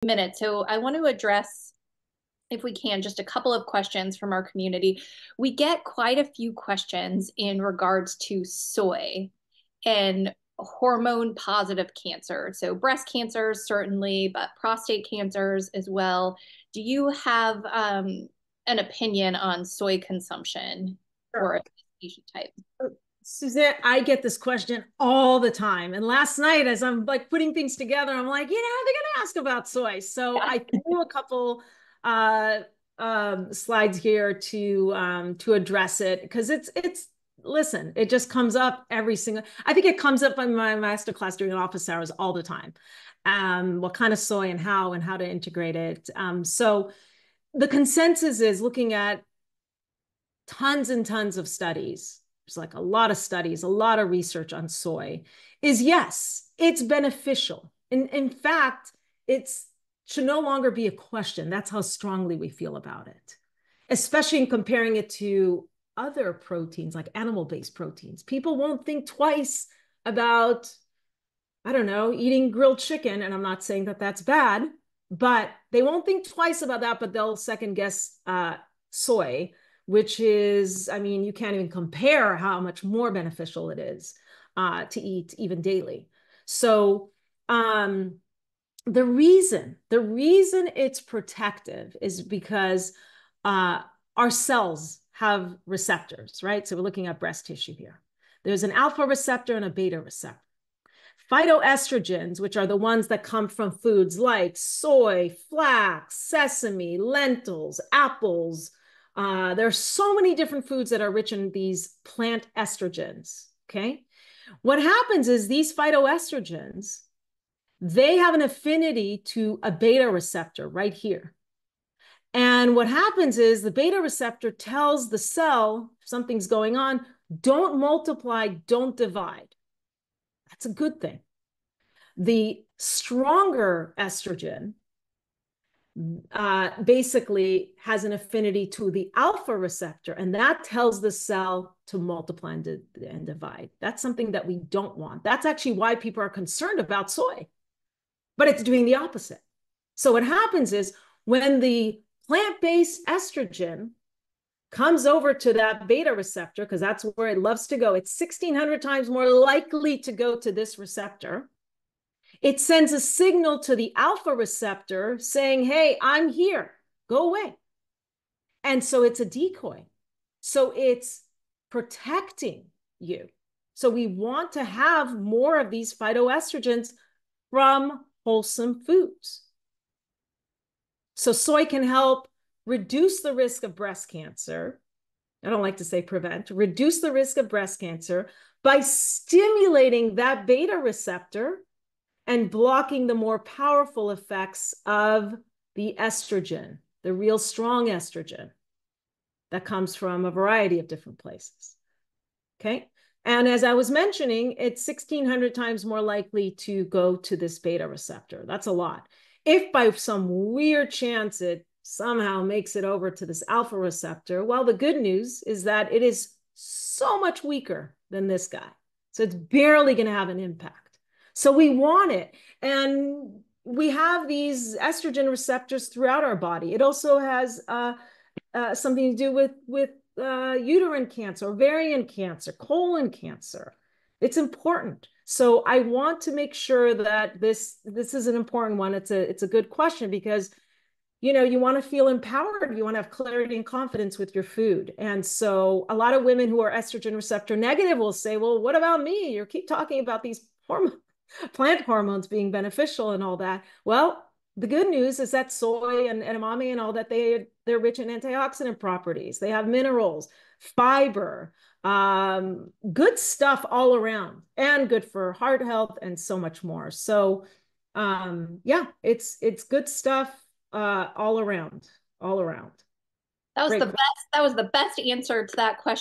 Minute. So I want to address, if we can, just a couple of questions from our community. We get quite a few questions in regards to soy and hormone positive cancer. So breast cancers, certainly, but prostate cancers as well. Do you have an opinion on soy consumption Sure. or a species type? Suzanne, I get this question all the time. And last night, as I'm like putting things together, I'm like, they're going to ask about soy. So I threw a couple uh, slides here to address it because listen, it just comes up every single. I think it comes up in my masterclass during office hours all the time. What kind of soy and how to integrate it. So the consensus is looking at tons and tons of studies. There's like a lot of studies, a lot of research on soy, is yes, it's beneficial. In fact, it's should no longer be a question. That's how strongly we feel about it, especially in comparing it to other proteins like animal-based proteins. People won't think twice about, I don't know, eating grilled chicken. And I'm not saying that that's bad, but they won't think twice about that, but they'll second guess soy, which is, I mean, you can't even compare how much more beneficial it is to eat even daily. So the reason it's protective is because our cells have receptors, right? So we're looking at breast tissue here. There's an alpha receptor and a beta receptor. Phytoestrogens, which are the ones that come from foods like soy, flax, sesame, lentils, apples. There are so many different foods that are rich in these plant estrogens, okay? What happens is these phytoestrogens, they have an affinity to a beta receptor right here. And what happens is the beta receptor tells the cell something's going on, don't multiply, don't divide. That's a good thing. The stronger estrogen basically has an affinity to the alpha receptor, and that tells the cell to multiply and divide. That's something that we don't want. That's actually why people are concerned about soy, but it's doing the opposite. So what happens is when the plant-based estrogen comes over to that beta receptor, because that's where it loves to go, it's 1,600 times more likely to go to this receptor. It sends a signal to the alpha receptor saying, hey, I'm here, go away. And so it's a decoy. So it's protecting you. So we want to have more of these phytoestrogens from wholesome foods. So soy can help reduce the risk of breast cancer. I don't like to say prevent, reduce the risk of breast cancer by stimulating that beta receptor and blocking the more powerful effects of the estrogen, the real strong estrogen that comes from a variety of different places. Okay. And as I was mentioning, it's 1,600 times more likely to go to this beta receptor. That's a lot. If by some weird chance it somehow makes it over to this alpha receptor, well, the good news is that it is so much weaker than this guy. So it's barely going to have an impact. So we want it. And we have these estrogen receptors throughout our body. It also has something to do with uterine cancer, ovarian cancer, colon cancer. It's important. So I want to make sure that this is an important one. It's a good question because you want to feel empowered. You want to have clarity and confidence with your food. And so a lot of women who are estrogen receptor negative will say, well, what about me? You keep talking about these plant hormones being beneficial and all that. Well, the good news is that soy and edamame and all that, they're rich in antioxidant properties. They have minerals, fiber, good stuff all around, and good for heart health and so much more. So yeah, it's good stuff all around, all around. That was Great. the best. That was the best answer to that question.